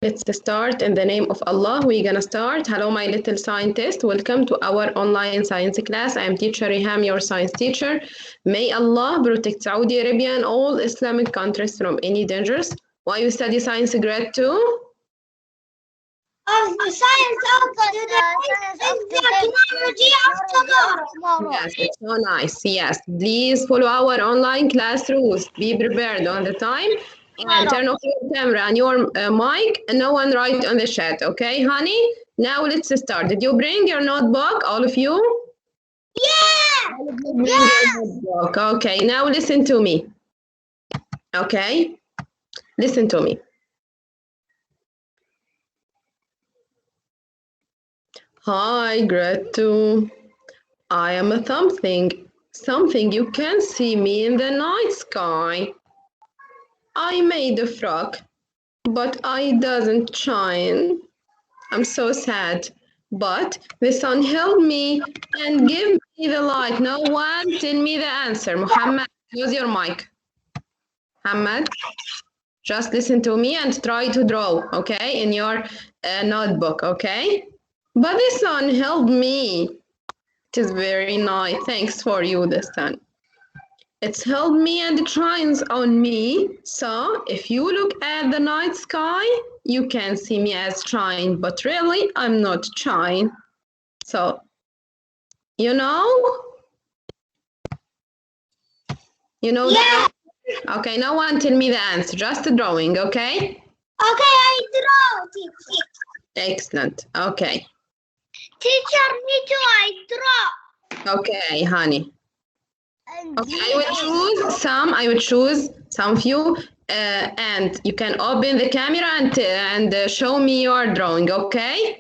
Let's start in the name of Allah. We're gonna start. Hello, my little scientist. Welcome to our online science class. I am teacher Riham, your science teacher. May Allah protect Saudi Arabia and all Islamic countries from any dangers. Why you study science grade 2? Of the science of the technology of tomorrow. Yes, it's so nice. Yes, please follow our online class rules. Be prepared on the time and turn off your camera and your mic. And no one write on the chat, okay, honey? Now let's start. Did you bring your notebook, all of you? Yeah! All of you bring your notebook. Okay, now listen to me. Okay? Listen to me. Hi, grade 2. I am a something you can see me in the night sky. I made a frog, but I doesn't shine. I'm so sad. But the sun helped me and give me the light. No one tell me the answer. Muhammad, use your mic. Muhammad, just listen to me and try to draw, okay, in your notebook, okay? But the sun helped me. It is very nice. Thanks for you, the sun. It's helped me and it shines on me. So if you look at the night sky, you can see me as shine, but really I'm not shine. So, you know? You know Yeah. that? Okay, no one tell me the answer, just a drawing, okay? Okay, I draw, teacher. Excellent, okay. Teacher, me too, I draw. Okay, honey. And Okay, I will choose some of you, and you can open the camera and show me your drawing, okay?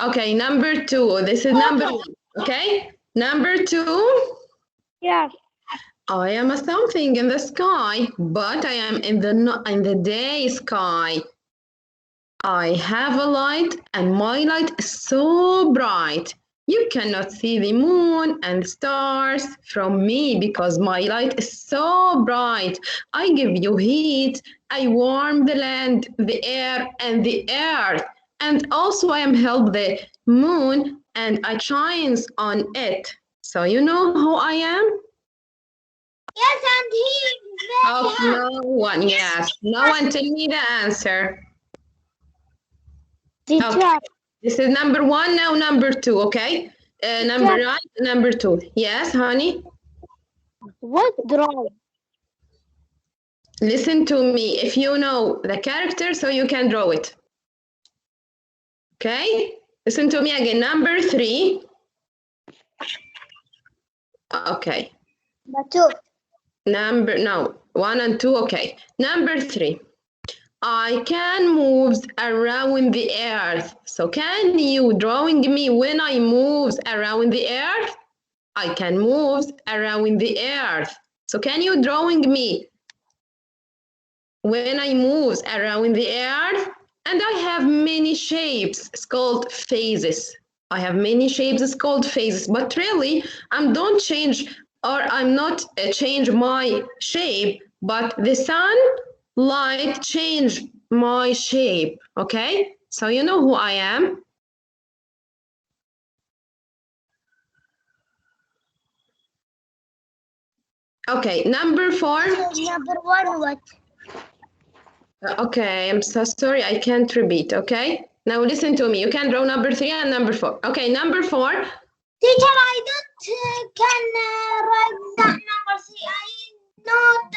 Okay, number 2. This is number 1, okay? Number 2. Yeah. I am a something in the sky, but I am in the day sky. I have a light, and my light is so bright. You cannot see the moon and stars from me because my light is so bright. I give you heat. I warm the land, the air, and the earth. And also I am help the moon and I shines on it. So you know who I am? Yes, and he Oh, no one. Yes, no one tell me the answer. Teacher. Okay. This is number 1, now number 2, okay? Number 9, number 2. Yes, honey? What drawing? Listen to me. If you know the character, so you can draw it. Okay? Listen to me again. Number 3. Okay. Two. No, 1 and 2, okay. Number 3. I can move around the earth. So can you drawing me when I move around the earth? I can move around the earth. So can you drawing me when I move around the earth? And I have many shapes. It's called phases. I have many shapes. It's called phases. But really, I don't change or I'm not change my shape, but the sunlight change my shape. Okay? So you know who I am? Okay, number 4. Number 1, what? Okay, I'm so sorry, I can't repeat, okay? Now listen to me. You can draw number 3 and number 4. Okay, number 4. Teacher, I don't can write that number 3. I don't.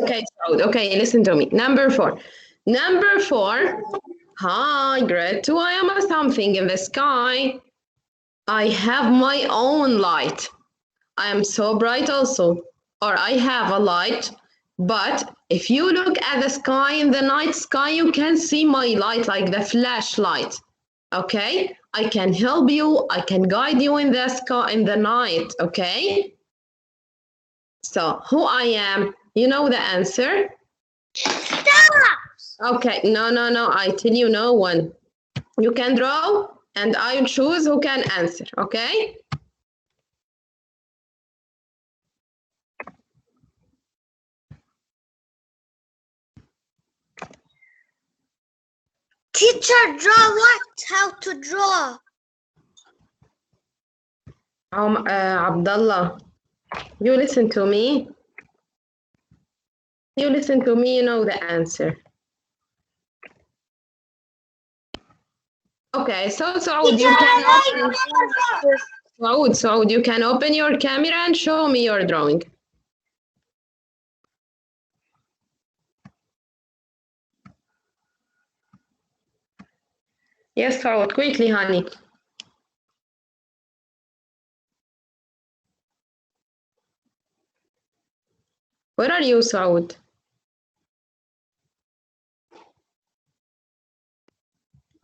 Okay, okay, listen to me. Number 4. Number 4. Hi, grade 2. I am a something in the sky. I have my own light. I am so bright also. Or I have a light. But if you look at the sky in the night sky, you can see my light like the flashlight. Okay? I can help you. I can guide you in the sky in the night. Okay? So who I am? You know the answer? Stop! Okay, no. I tell you no one. You can draw and I will choose who can answer. Okay? Teacher, draw what? How to draw? Abdullah, you listen to me. You listen to me, you know the answer. Okay, so Saud, you can Saud, you can open your camera and show me your drawing. Yes, Saud, quickly, honey. Where are you, Saud?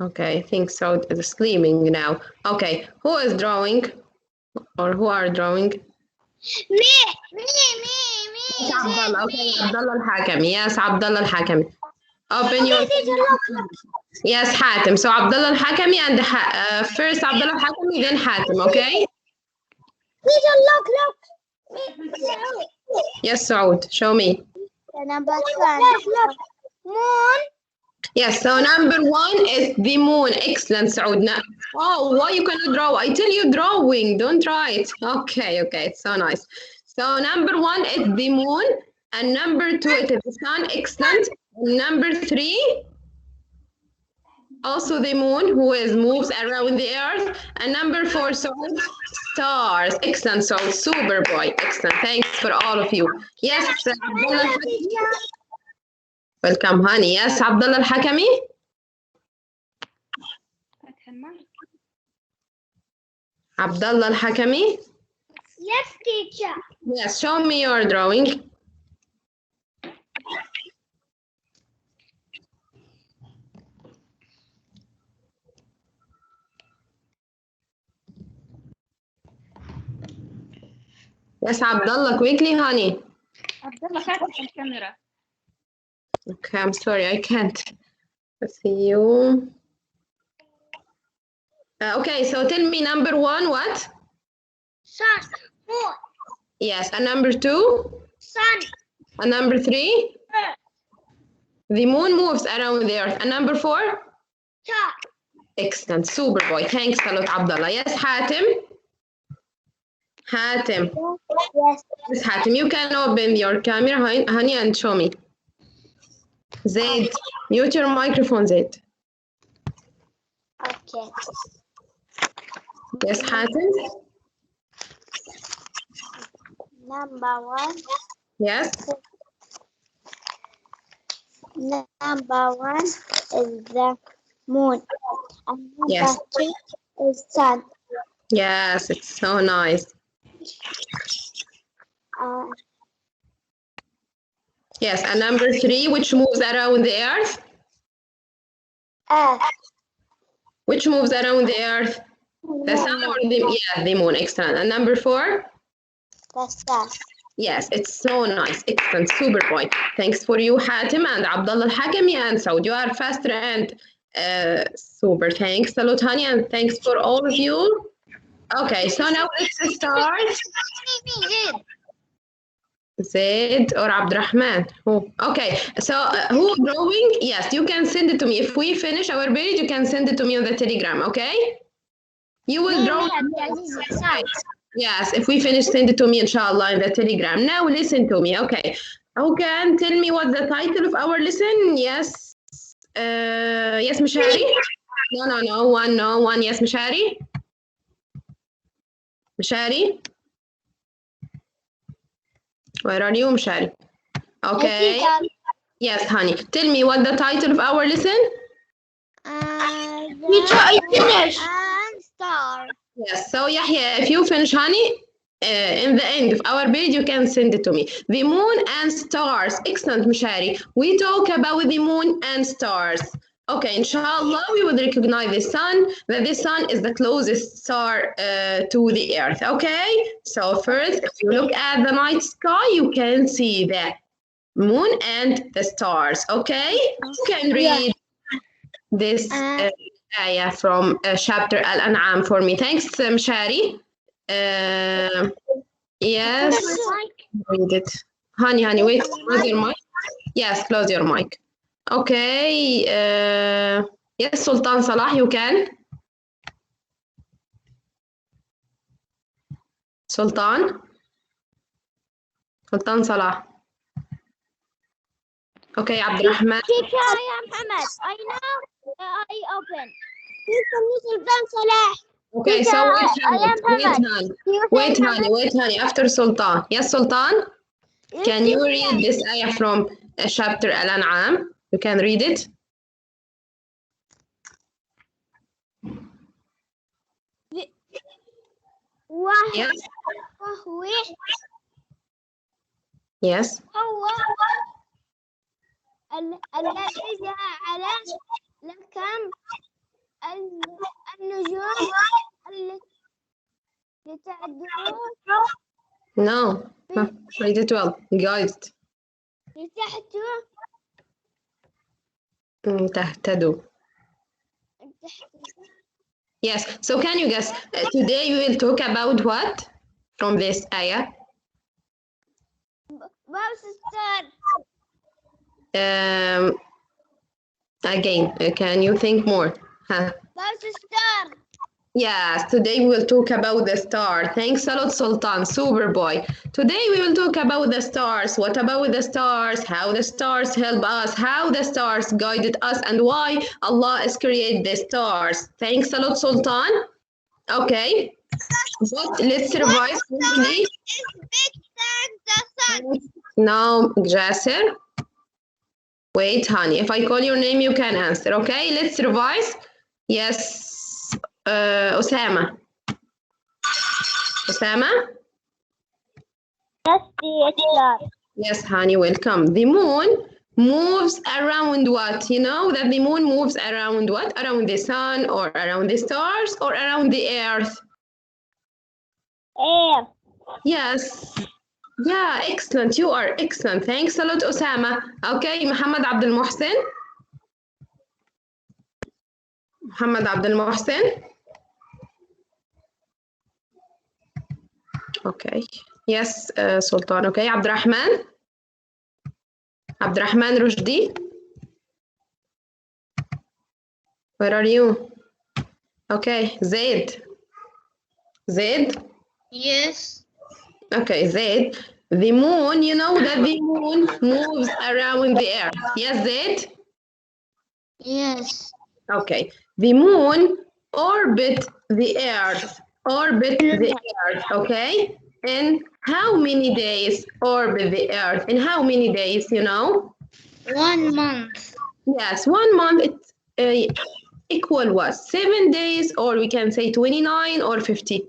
Okay, I think Saud is sleeping now. Okay, who is drawing? Or who are drawing? Me. Abdullah, okay, Abdullah al-Hakami. Yes, Abdullah al-Hakami. Open your... Yes, Hatem. So Abdullah al-Hakami and first Abdullah al-Hakami, then Hatem, okay? Teacher, look. Yes, Saud, show me. Number 1. Look. Moon. Yes, so number 1 is the moon. Excellent, Saud. Oh, why you cannot draw? I tell you drawing, don't write. Okay, it's so nice. So number 1 is the moon, and number 2 it is the sun. Excellent. Number 3, also the moon, who moves around the earth. And number 4, Saud, stars. Excellent, Saud. Super boy. Excellent. Thanks for all of you. Yes, Abdullah. Welcome, honey. Yes, Abdullah al-Hakami. Abdullah al-Hakami. Yes, teacher. Yes, show me your drawing. Yes, Abdullah, quickly, honey. Abdullah, focus on camera. Okay, I'm sorry, I can't see you. Okay, so tell me number 1, what? Sun. Moon. Yes, and number 2? Sun. And number 3? Earth. The moon moves around the earth. And number 4? Star. Excellent, super boy. Thanks a lot, Abdullah. Yes, Hatem. Hatem. Yes, Hatem, you can open your camera, honey, and show me. Zaid, mute your microphone, Zaid. Okay. Yes, Hatem. Number 1. Yes. Number 1 is the moon. And number Yes. 2 is sun. Yes, it's so nice. Yes, and number 3, which moves around the earth? Earth. Which moves around the earth? The sun or the moon. Excellent. And number 4? The sun. Yes, it's so nice. Excellent, super boy. Thanks for you, Hatem and Abdullah al-Hakami and Saud. You are faster and super. Thanks a lot, honey, and thanks for all of you. Okay, so now let's start. Zaid or Abdurrahman? Who? Okay, so who drawing? Yes, you can send it to me. If we finish our page, you can send it to me on the Telegram, okay? You will draw. Yes, if we finish, send it to me, inshallah, in the Telegram. Now listen to me, okay? Who can tell me what's the title of our lesson? Yes. Yes, Mishari? No, one. Yes, Mishari? Mishari? Where are you, Mishari? Okay. Yes, honey. Tell me what the title of our lesson? Teacher, I finished. And star. Yes, so Yahya, if you finish, honey, in the end of our page, you can send it to me. The moon and stars. Excellent, Mishari. We talk about the moon and stars. Okay, inshallah, we will recognize the sun, that the sun is the closest star to the earth, okay? So first, if you look at the night sky, you can see the moon and the stars, okay? You can read this ayah from chapter Al-An'am for me. Thanks, Mshari. Yes. Read it. Honey, wait, close your mic. Yes, close your mic. Okay. Yes, Sultan Salah, you can. Sultan Salah. Okay, Abdurrahman. Teacher, I am Hamad. I know. I open. Teacher, Sultan Salah. Okay, Teacher, so wait, I am Hamad. wait, honey. After Sultan. Yes, Sultan. Can you read this ayah from chapter Al-An'am? You can read it. Yes. Yes. هو الذي جعل لكم النجوم لتعدلوا No. Read it well, guys. تهتدوا. Yes. So can you guess? Today we will talk about what from this ayah? Again, can you think more? Huh? Yes, today we will talk about the star. Thanks a lot, Sultan. Super boy. Today we will talk about the stars. What about the stars? How the stars help us? How the stars guided us? And why Allah has created the stars. Thanks a lot, Sultan. Okay. But let's revise quickly. Now, Jasser. Wait, honey. If I call your name, you can answer. Okay, let's revise. Yes. Osama. Osama? Yes, teacher. Yes, honey, welcome. The moon moves around what? You know that the moon moves around what? Around the sun or around the stars or around the earth? Air. Yes. Yeah, excellent. You are excellent. Thanks a lot, Osama. Okay, Muhammad Abdul Mohsen. Muhammad Abdul Mohsen. Okay. Yes, Sultan. Okay, Abdurrahman. Abdurrahman Rushdi. Where are you? Okay, Zaid. Zaid? Yes. Okay, Zaid. The moon, you know that the moon moves around the earth. Yes, Zaid? Yes. Okay. The moon orbit the earth. Orbit the earth, okay? In how many days orbit the earth? In how many days, you know? 1 month. Yes, 1 month it's equal what? 7 days, or we can say 29 or 50.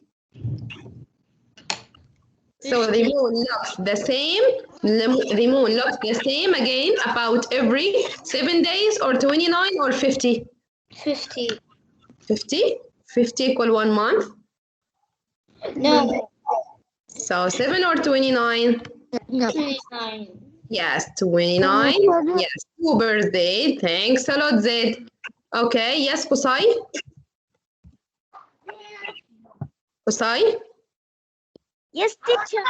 So the moon looks the same. The moon looks the same again about every 7 days or 29 or 50. 50. 50? 50 equal 1 month. No. So 7 or 29? No. 29. Yes, 29. Yes, super Zaid. Thanks a lot, Zaid. Okay, yes, Qusay? Qusay? Yes, teacher.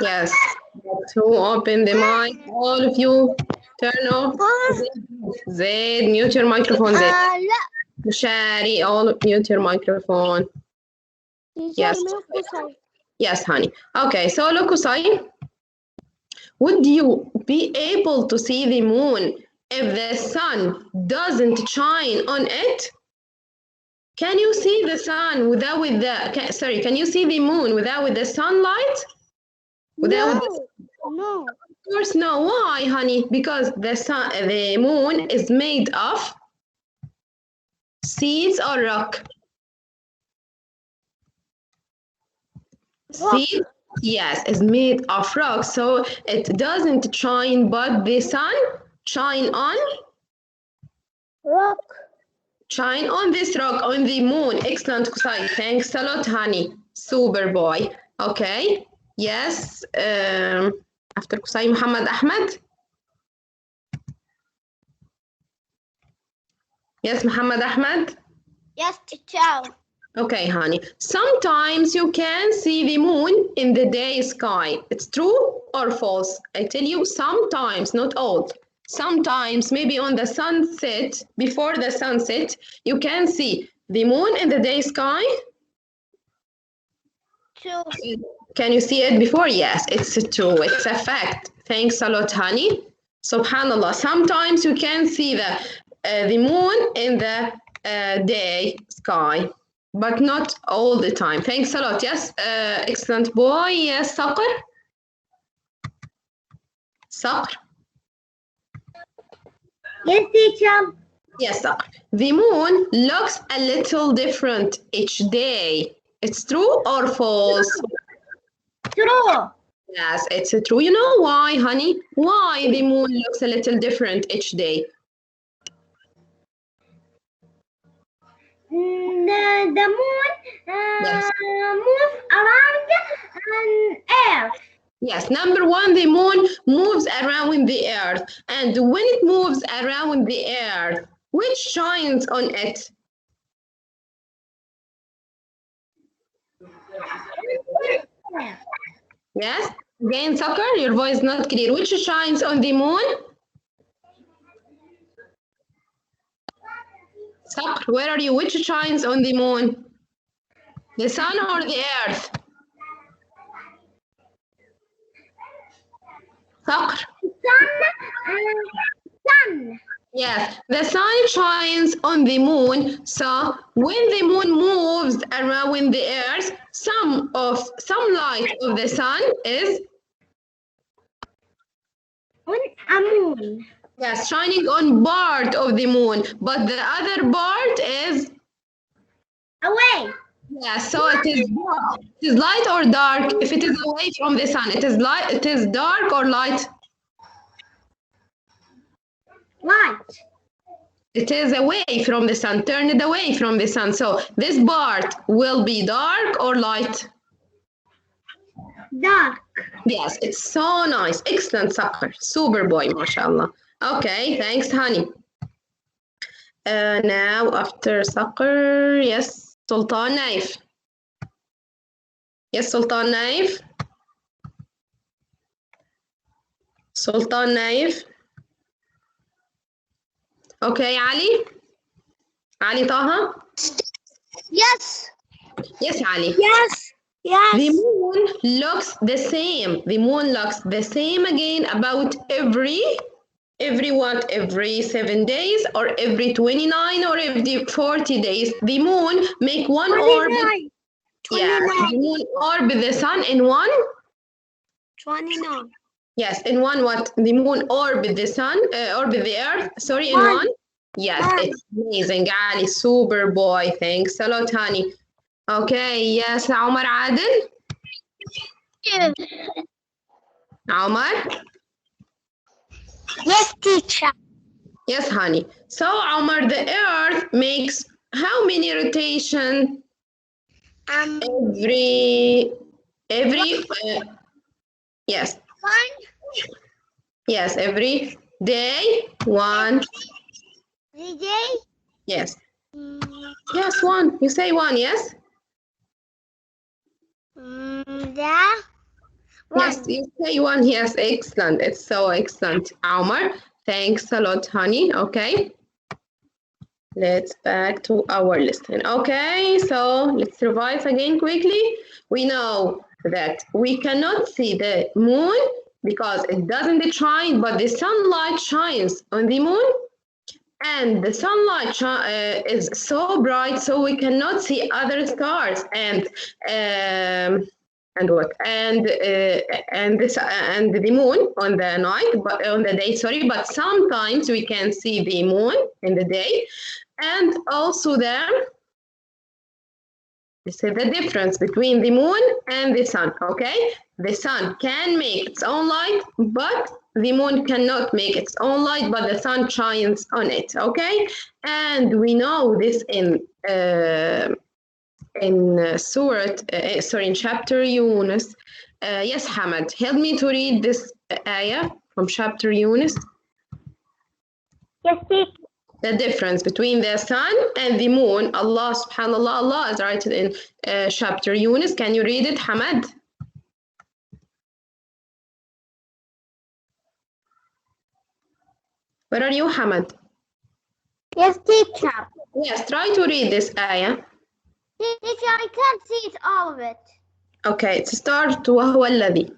Yes. To open the mic, all of you, turn off. Zaid, mute your microphone, Zaid. لا. Shari, all mute your microphone. Yes. Yes, honey. Okay, so look, Qusay. Would you be able to see the moon if the sun doesn't shine on it? Can you see the sun without can you see the moon without the sunlight? No. Of course no. Why, honey? Because the moon is made of seeds or rock? Seeds? Yes, it's made of rock, so it doesn't shine, but the sun shine on Rock. shine on this rock, on the moon. Excellent, Qusay. Thanks a lot, honey. Super boy. Okay. Yes. After Qusay, Muhammad Ahmed. Yes, Muhammad Ahmed. Yes, teacher. Okay, honey. Sometimes you can see the moon in the day sky. It's true or false? I tell you, sometimes, not all. sometimes maybe on the sunset, before the sunset, you can see the moon in the day sky. Two. Can you see it before? Yes, it's true. It's a fact. Thanks a lot, honey. Subhanallah. Sometimes you can see the moon in the day sky, but not all the time. Thanks a lot. Yes, excellent boy. Yes, Saqr. Saqr. Yes, teacher. Yes, Saqr. The moon looks a little different each day. It's true or false? True. Yes, it's true. You know why, honey? Why the moon looks a little different each day? The moon Yes. moves around Earth. Yes, number one, the moon moves around the earth. And when it moves around the earth, which shines on it? Yes? Again, Saqr, your voice is not clear. Which shines on the moon? Saqr, where are you? Which shines on the moon? The sun or the earth? Saqr. Sun. Yes, the sun shines on the moon. So when the moon moves around the earth, some light of the sun is On a moon. yes shining on part of the moon, but the other part is Away. yes. So it is dark. It is light or dark. If it is away from the sun, it is light. It is dark or light. Light. It is away from the sun. Turn it away from the sun. So this part will be dark or light. Dark. Yes, it's so nice. Excellent, Saqr. Super boy, mashallah. Okay, thanks, honey. Now, after Saqr, yes, Sultan Naif. Yes, Sultan Naif. Sultan Naif. Okay, Ali. Ali Taha. Yes. Yes, Ali. Yes. Yes. The moon looks the same. The moon looks the same again about every 7 days or every 29 or every 40 days. The moon make one orbit. Yes, the moon orbit the sun in one. 29. Yes, in one what? The moon orbit the sun, orbit the earth. Sorry, in one. Yes, it's amazing, Ali. Super boy. Thanks a lot, honey. Okay, yes, Omar Adel. Omar. Yes, teacher. Yes, honey. So, Omar, the earth makes how many rotation? Every yes. One. Yes, every day, one. The day. Yes. Yes, one. You say one, yes? The one. Yes, you say one. Yes, excellent. It's so excellent, Omar. Thanks a lot, honey. Okay. Let's back to our lesson. Okay, so let's revise again quickly. We know that we cannot see the moon because it doesn't shine, but the sunlight shines on the moon. And the sunlight is so bright, so we cannot see other stars and what and the moon on the night, but on the day. Sorry, but sometimes we can see the moon in the day, and also there. This is the difference between the moon and the sun. Okay, the sun can make its own light, but the moon cannot make its own light, but the sun shines on it. Okay, and we know this in chapter Yunus. Yes, Hamad, help me to read this ayah from chapter Yunus. Yes, teacher. The difference between the sun and the moon. Allah subhanallah, Allah is written in chapter Yunus. Can you read it, Hamad? Where are you, Hamad? Yes, teacher. Yes, try to read this ayah. Teacher, I can't see it all of it. Okay, to start, وهو الذي.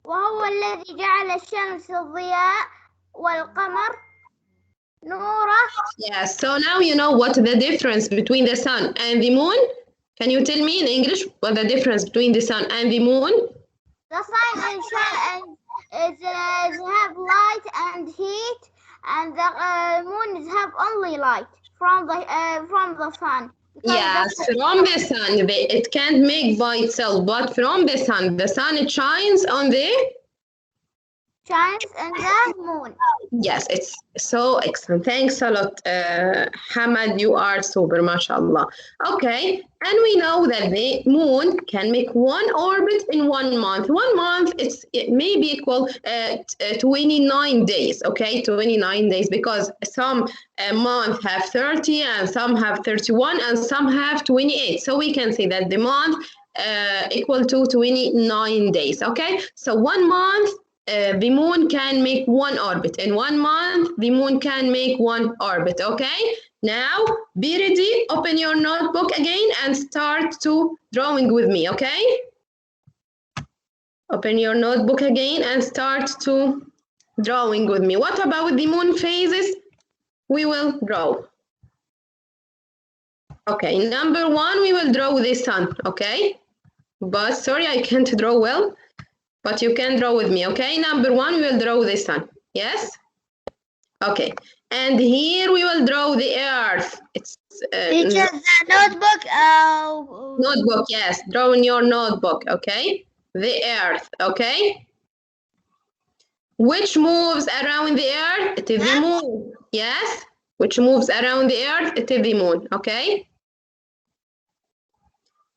وهو الذي جعل الشمس ضياء والقمر نورا. Yes, so now you know what the difference between the sun and the moon. Can you tell me in English what the difference between the sun and the moon? The sun is have light and heat, and the moon is have only light from the sun. Yes, from the sun. It can't make by itself, but from the sun. The sun, it shines on the... Shines in the moon. Yes, it's so excellent. Thanks a lot, Hamad. You are super, mashallah. Okay, and we know that the moon can make one orbit in 1 month. 1 month, it may be equal 29 days, okay? 29 days, because some months have 30, and some have 31, and some have 28. So we can say that the month equal to 29 days, okay? So 1 month, the moon can make one orbit. In 1 month, the moon can make one orbit, okay? Now, be ready, open your notebook again and start to drawing with me, okay? Open your notebook again and start to drawing with me. What about the moon phases? We will draw. Okay, number 1, we will draw the sun, okay? But sorry, I can't draw well. But you can draw with me, okay? Number 1, we will draw the sun. Yes? Okay. And here we will draw the earth. It's Teacher, the notebook. Notebook, yes. Draw in your notebook, okay? The earth, okay? Which moves around the earth? It is the moon. Yes? Which moves around the earth? It is the moon, okay?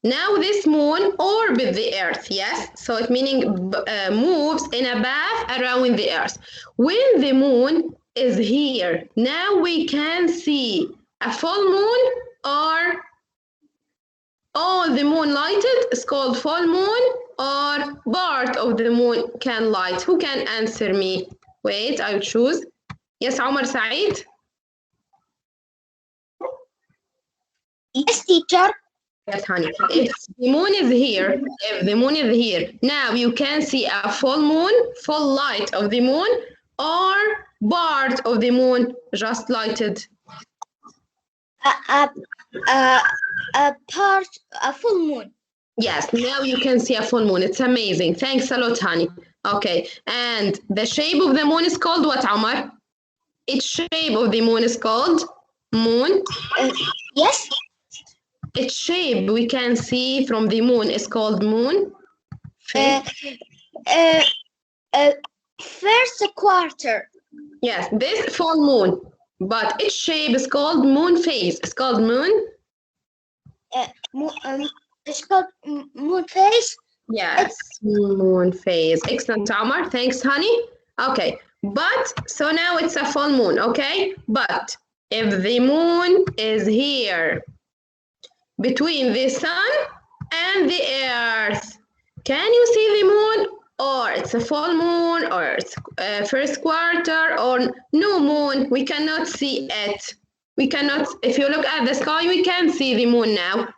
Now this moon orbits the earth, yes? So it meaning moves in a path around the earth. When the moon is here, now we can see a full moon or all the moon lighted is called full moon, or part of the moon can light. Who can answer me? Wait, I will choose. Yes, Omar Saeed? Yes, teacher. Yes, honey. If the moon is here, now you can see a full moon, full light of the moon, or part of the moon just lighted. A full moon. Yes, now you can see a full moon. It's amazing. Thanks a lot, honey. Okay, and the shape of the moon is called what, Omar? Its shape of the moon is called moon. Yes. Its shape we can see from the moon is called moon. First quarter. Yes, this full moon, but its shape is called moon phase. It's called moon. It's called moon phase. Yes, moon phase. Excellent, Omar. Thanks, honey. Okay, but so now it's a full moon, okay? But if the moon is here, between the sun and the earth, can you see the moon? Or it's a full moon, or it's first quarter, or no moon? We cannot see it. We cannot, if you look at the sky, we can see the moon now.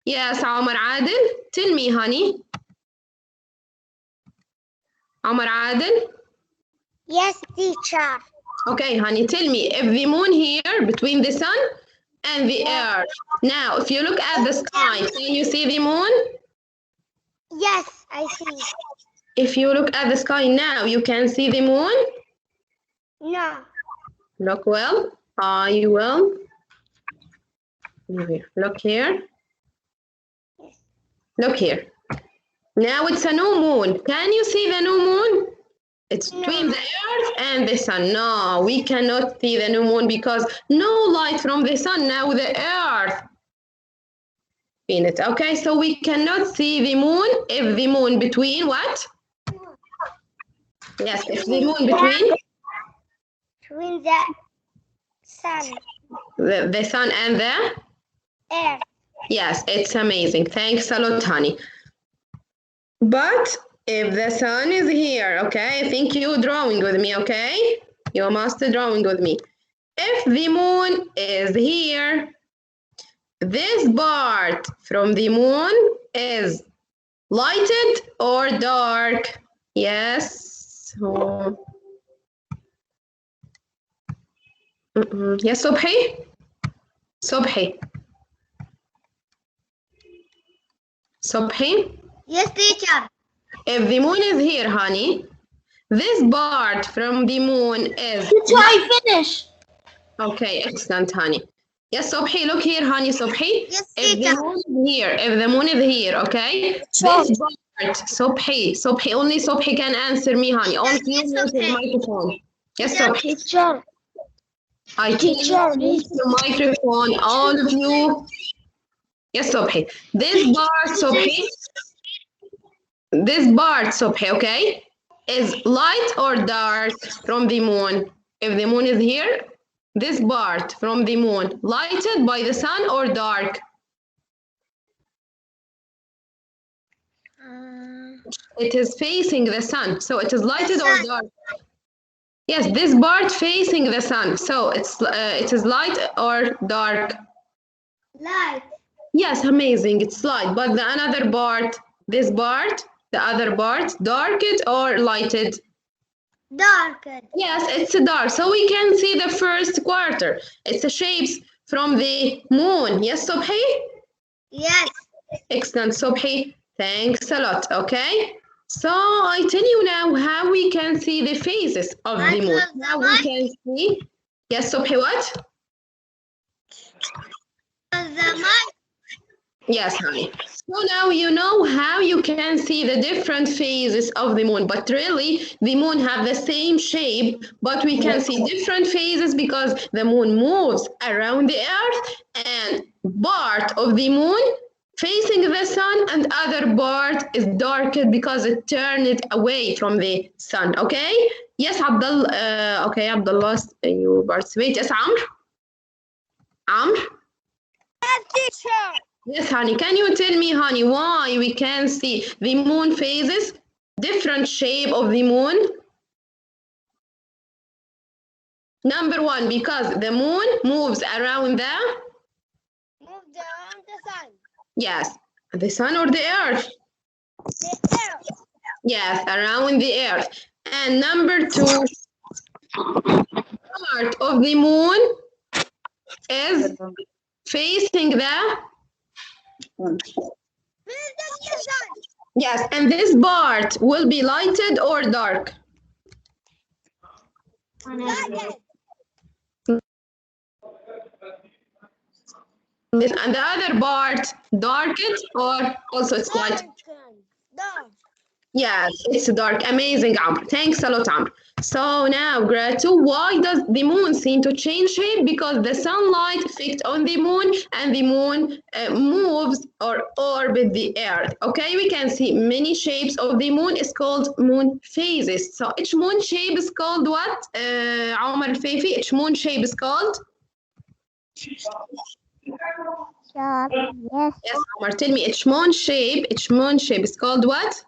Yes, Omar Adil, tell me, honey. Omar Adil? Yes, teacher. Okay, honey, tell me, if the moon here, between the sun and the earth. Now, if you look at the sky, can you see the moon? Yes, I see. If you look at the sky now, you can see the moon? No. Look well. I will. Look here. Look here. Now it's a new moon. Can you see the new moon? It's between the earth and the sun. No, we cannot see the new moon because no light from the sun. Now the earth in it. Okay, so we cannot see the moon if the moon between what? Yes, if the moon between? Between the sun. The sun and the? Earth. Yes, it's amazing. Thanks a lot, honey. But if the sun is here, okay, I think you're drawing with me, okay? You must drawing with me. If the moon is here, this part from the moon is lighted or dark? Yes. Yes, Subhi? Subhi. Subhi? Yes, teacher. If the moon is here, honey, this part from the moon is... Teacher, I finish. Okay, excellent, honey. Yes, Subhi, look here, honey, Subhi. Yes, If the teacher. moon is here, if the moon is here, okay? Sure. This part, Subhi, only Subhi can answer me, honey. Only you Yes, use the Subhi. microphone. Yes, Teacher. Subhi. Teacher. I tell you, use the microphone, all of you. Yes, Subhi. This part, Subhi, okay, is light or dark from the moon? If the moon is here, this part from the moon, lighted by the sun or dark? It is facing the sun, so it is lighted or dark? Yes, this part facing the sun, so it is light or dark? Light. Yes, amazing, it's light. But the another part, this part, the other part, dark or lighted? Dark. Yes, it's dark. So we can see the first quarter. It's the shapes from the moon. Yes, Subhi? Yes. Excellent, Subhi. Thanks a lot, okay? So I tell you now how we can see the phases of the moon. How we can see. Yes, Subhi, what? The mic. Yes, honey. So now you know how you can see the different phases of the moon, but really the moon have the same shape, but we can see different phases because the moon moves around the earth and part of the moon facing the sun and other part is darkened because it turned away from the sun, okay? Yes, Abdullah, okay, Abdullah, you participate. Yes, Amr? Yes, teacher. Yes, honey. Can you tell me, honey, why we can see the moon phases, different shape of the moon? Number one, because the moon moves around the... Moved around the sun. Yes, the sun or the earth? The earth. Yes, around the earth. And number two, part of the moon is facing the... Yes, and this part will be lighted or dark? Lighted. And the other part, darkened or also it's light? Dark. Yes, it's dark. Amazing, Amr. Thanks a lot, Amr. So now, grade 2, why does the moon seem to change shape? Because the sunlight affects on the moon and the moon moves or orbit the earth. Okay, we can see many shapes of the moon. It's called moon phases. So each moon shape is called what? Omar Al-Fayfi, each moon shape is called? Sure. Yes. Yes, Omar, tell me, each moon shape is called what?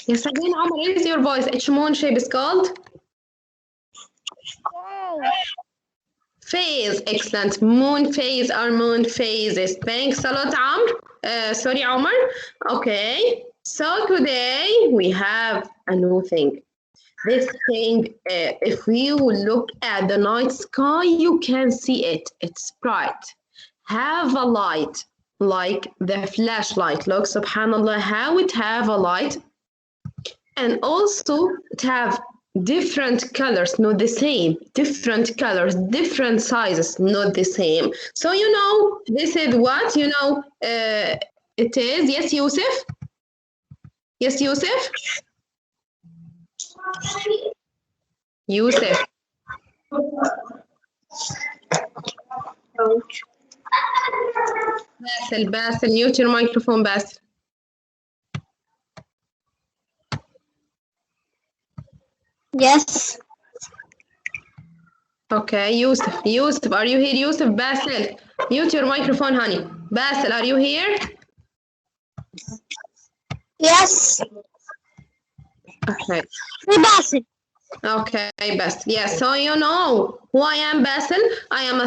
Yes, again, Omar, raise your voice. Each moon shape is called? Phase. Excellent. Moon phase or moon phases. Thanks a lot, Amr. Sorry, Omar. Okay. So today we have a new thing. This thing, if you look at the night sky, you can see it. It's bright. Have a light, like the flashlight. Look, subhanAllah, how it have a light. And also it have different colors, not the same. Different colors, different sizes, not the same. So you know, this is what, you know, it is. Yes, Yusuf? Yes, Yusuf? Yusuf. Basil, mute your microphone, Basil. Yes. Okay, Yusuf, are you here, Yusuf? Basil, mute your microphone, honey. Basil, are you here? Yes. Okay. Basil. Okay, Basil. Yes, so you know who I am, Basil. I am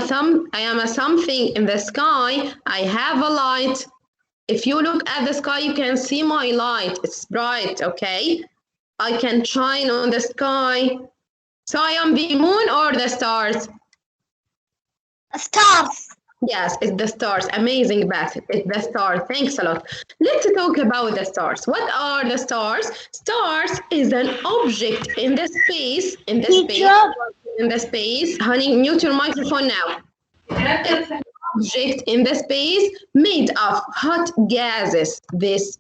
a something in the sky. I have a light. If you look at the sky, you can see my light. It's bright, okay? I can shine on the sky. So I am the moon or the stars? Stars. Yes, it's the stars. Amazing, Basil. It's the stars. Thanks a lot. Let's talk about the stars. What are the stars? Stars is an object in the space. Honey, mute your microphone now. It's an object in the space made of hot gases. This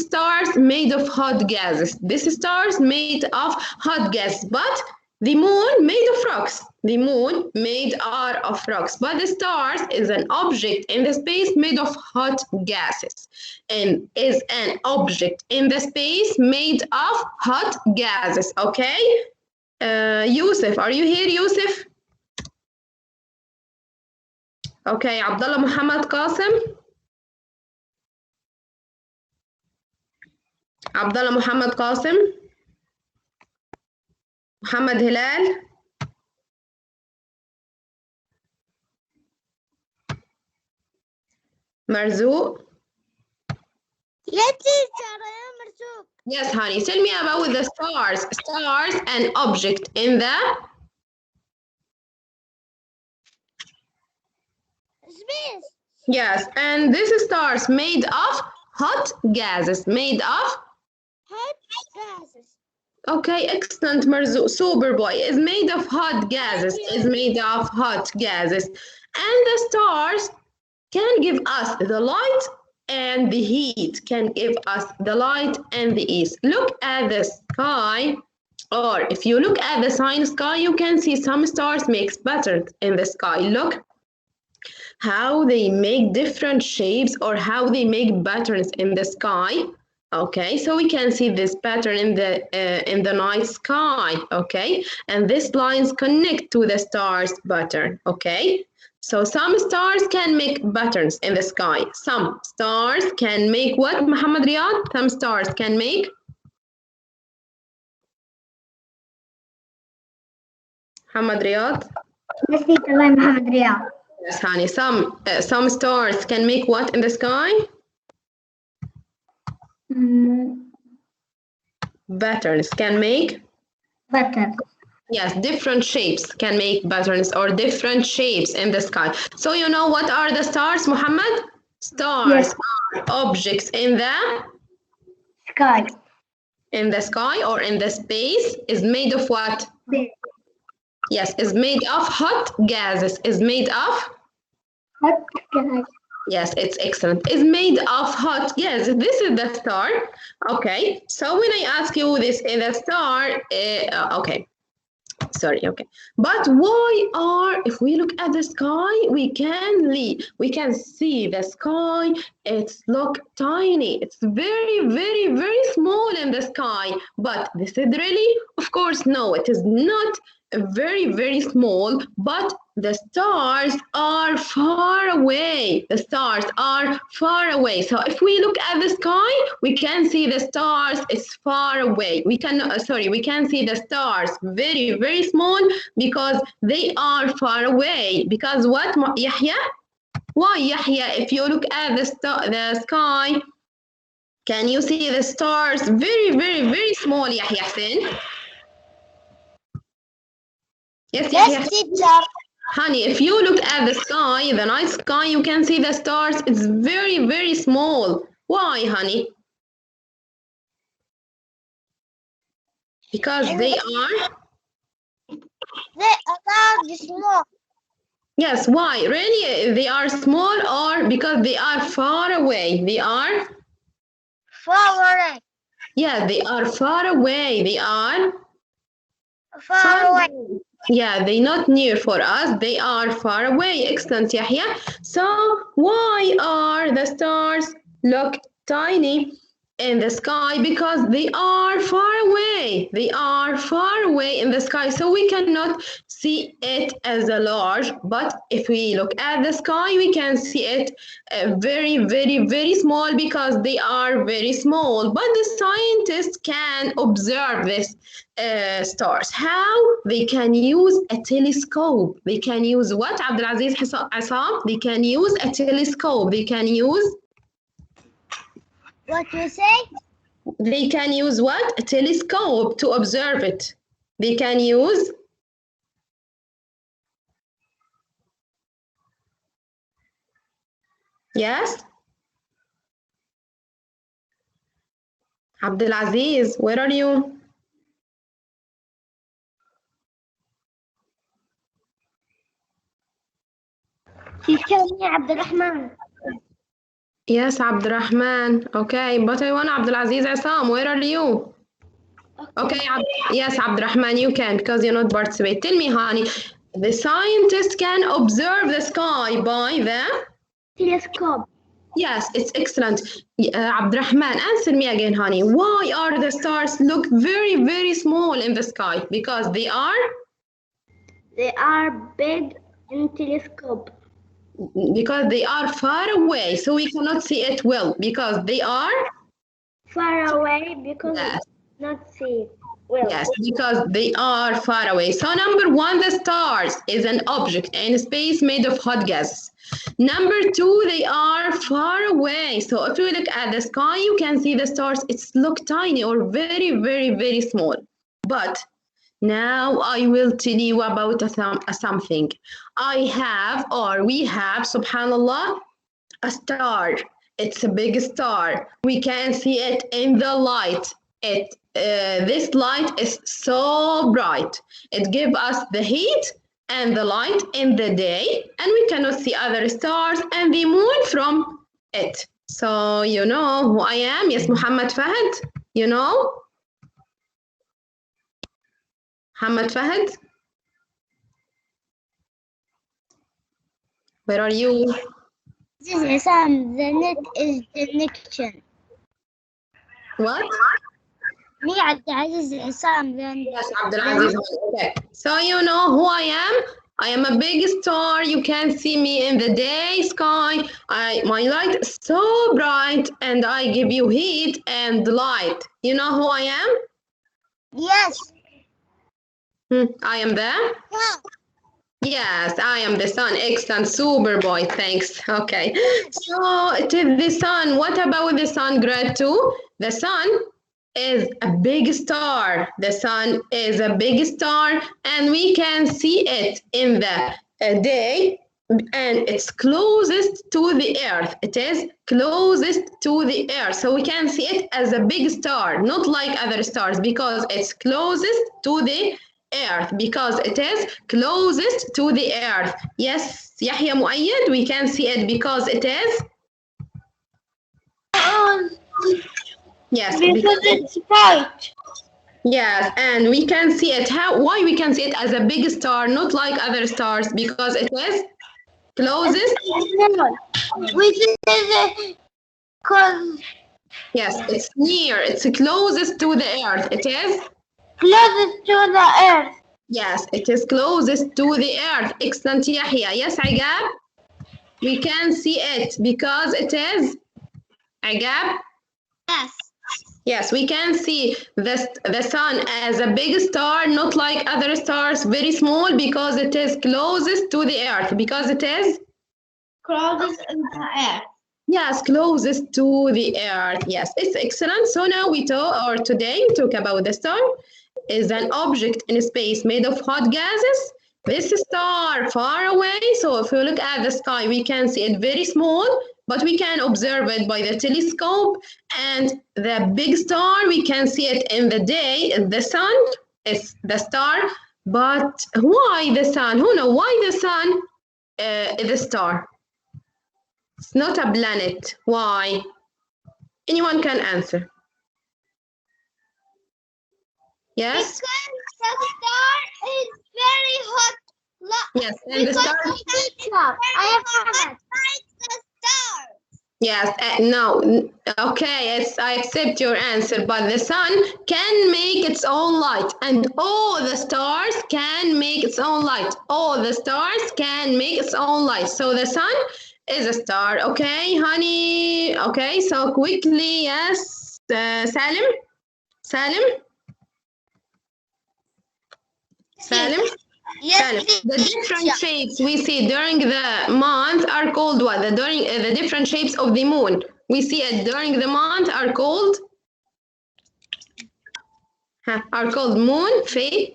stars made of hot gases. This stars made of hot gas, but the moon made of rocks. The moon made are of rocks, but the stars is an object in the space made of hot gases, and is an object in the space made of hot gases. Okay, Yusuf, are you here, Yusuf? Okay, Abdullah Muhammad Qasim. Abdullah Muhammad Qasim. Muhammad Hilal. Marzouk. Yes, teacher, I am Marzouk. Yes, honey. Tell me about the stars. Stars, an object in the Space. yes, and this stars made of hot gases. Made of Hot gases. okay, excellent, Marzouk. Super boy is made of hot gases. Is made of hot gases, and the stars can give us the light and the heat. Can give us the light and the heat. Look at the sky, or if you look at the sign sky, you can see some stars makes patterns in the sky. Look how they make different shapes or how they make patterns in the sky. Okay, so we can see this pattern in the night sky. Okay, and these lines connect to the stars pattern. Okay, so some stars can make patterns in the sky. Some stars can make what, Muhammad Riyad? Some stars can make Muhammad Riyad. Yes, teacher, I am Muhammad Riyad. Yes, honey. Some stars can make what in the sky? Patterns can make Butter. yes, different shapes can make patterns or different shapes in the sky. So you know what are the stars, Muhammad? Stars Yes. are objects in Sky. the sky or in the space is made of what? Yes, is made of hot gases. Is made of Hot gas. yes, it's excellent. Is made of hot gases. This is the star. Okay, so when I ask you this is the star, okay. Sorry, okay. But why are, if we look at the sky, we can see the sky, it's look tiny. It's very, very, very small in the sky. But this is really, of course, no, it is not very, very small, but the stars are far away. The stars are far away. So if we look at the sky, we can see the stars is far away. We can see the stars very, very small because they are far away. Because what, Yahya? Why, Yahya? If you look at the sky, can you see the stars very, very, very small, Yahya Hussein? Yes, Yes, teacher. honey, if you look at the sky, the night sky, you can see the stars. It's very, very small. Why, honey? Because they are small. yes, why? Really, they are small or because they are far away? They are Far away. yeah, they are far away. They are Far away. yeah, they're not near for us. They are far away. Excellent, Yahya. So why are the stars look tiny in the sky because they are far away. They are far away in the sky, so we cannot see it as a large. But if we look at the sky, we can see it very, very, very small because they are very small. But the scientists can observe this stars. How? They can use a telescope. They can use what, Abdulaziz Assam? They can use a telescope. They can use What you say? They can use what? A telescope to observe it. They can use Yes? Abdulaziz, where are you? Teacher me, Abdurrahman. Yes, Abdurrahman. Okay, but I want Abdulaziz Assam. Where are you? Okay, yes, Abdurrahman, you can because you not participate. Tell me, honey, the scientists can observe the sky by the Telescope. Yes, it's excellent. Abdurrahman, answer me again, honey. Why are the stars look very, very small in the sky? Because they are big in telescope. Because they are far away, so we cannot see it well. Because they are Far away because Yes. we cannot see it well. Yes, because they are far away. So number one, the stars is an object in space made of hot gas. Number two, they are far away. So if you look at the sky, you can see the stars. It's look tiny or very, very, very small. But now I will tell you about something. We have, subhanallah, a star. It's a big star. We can see it in the light. This light is so bright. It gives us the heat and the light in the day, and we cannot see other stars and the moon from it. So you know who I am? Yes, Muhammad Fahad. You know? Muhammad Fahad? Where are you? This is the net is the connection. What? Me, Abdulaziz Isam, then. Yes, Abdulaziz. Okay. So you know who I am? I am a big star. You can see me in the day sky. My light is so bright and I give you heat and light. You know who I am? Yes. I am there? Yeah. Yes, I am the sun. Excellent. Super boy. Thanks. Okay. So it is the sun. What about the sun, grade 2? The sun is a big star. The sun is a big star and we can see it in the day and it's closest to the earth. It is closest to the earth. So we can see it as a big star, not like other stars because it's closest to the earth because it is closest to the earth. Yes, Yahya Muayyad, we can see it because it is yes, Because it's bright. Yes, and we can see it. Why we can see it as a big star, not like other stars, because it is closest. We see it because Yes, it's near. It's closest to the earth. It is. closest to the earth. Yes, it is closest to the earth. Excellent, Yahya. Yes, Agab. We can see it because it is. Agab. Yes. Yes, we can see the sun as a big star, not like other stars, very small because it is closest to the earth. Because it is Closest to the earth. Yes, closest to the earth. Yes, it's excellent. So now today we talk about the star is an object in space made of hot gases. This star far away. So if we look at the sky, we can see it very small, but we can observe it by the telescope. And the big star, we can see it in the day. The sun is the star. But why the sun? Who knows why the sun is a star? It's not a planet. Why? Anyone can answer. Yes? Because the star is very hot. Yes, and the star. I have the star. Yes, no, okay, I accept your answer, but the sun can make its own light, and all the stars can make its own light. All the stars can make its own light. So the sun is a star, okay, honey? Okay, so quickly, yes, Salim? Salim? Salim? Salim. The different shapes we see during the month are called what? The different shapes of the moon we see it during the month are called moon phase.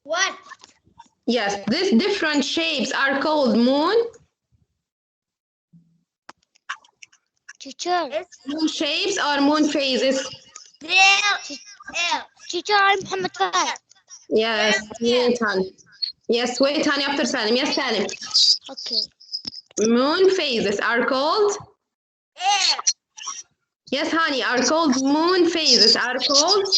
What? Yes, these different shapes are called moon. Teacher. Moon shapes or moon phases? Teacher, I'm Muhammad Fahad. Yes, wait, honey. Yes, wait, honey, after Salim. Yes, Salim. Okay. Moon phases are called? Yes, honey, are called moon phases. Are called?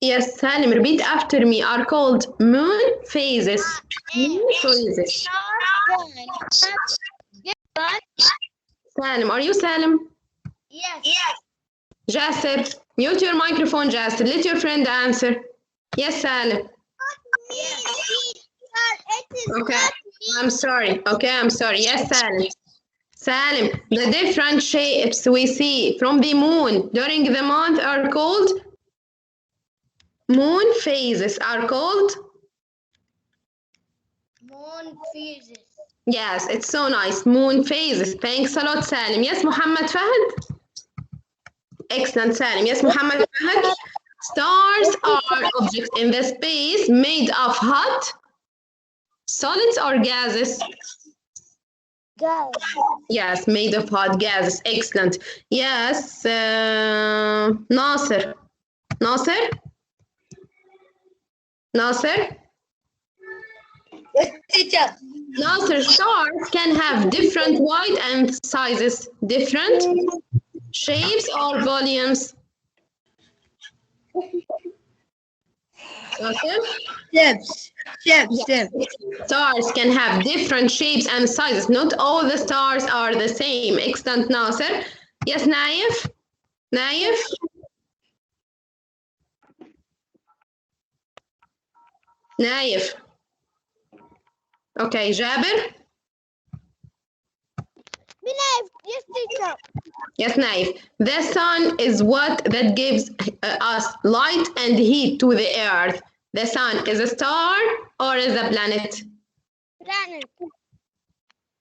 Yes, Salim, repeat after me. Are called moon phases. Moon phases. Salim, are you Salim? Yes. Jasser, mute your microphone, Jasser. Let your friend answer. Yes, Salim. Okay, I'm sorry. Okay, I'm sorry. Yes, Salim. Salim, the different shapes we see from the moon during the month are called? Moon phases are called? Moon phases. Yes, it's so nice. Moon phases. Thanks a lot, Salim. Yes, Muhammad Fahad? Excellent, Salim. Yes, Muhammad Fahad? Stars are objects in the space made of hot solids or gases? Gas. Yes, made of hot gases. Excellent. Yes, Nasser. Nasser? Nasser? Yes, teacher. Nasser, stars can have different weight and sizes, different shapes or volumes. Nasser? Shapes. Stars can have different shapes and sizes. Not all the stars are the same. Excellent, Nasser. Yes, Naif? Naif? Naif. Okay, Jabir? Yes, teacher. Yes, Naif. The sun is what that gives us light and heat to the earth. The sun is a star or is a planet? Planet.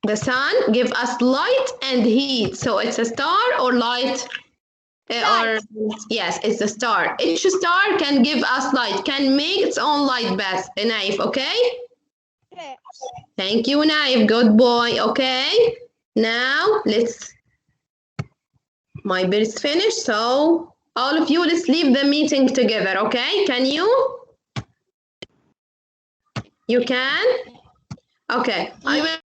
The sun gives us light and heat. So it's a star or light? Yes, it's a star. Each star can give us light, can make its own light path. Naif, okay? Okay. Thank you, Naif. Good boy. Okay. Now my bit is finished. So all of you, let's leave the meeting together. Okay? Can you? You can? Okay. I will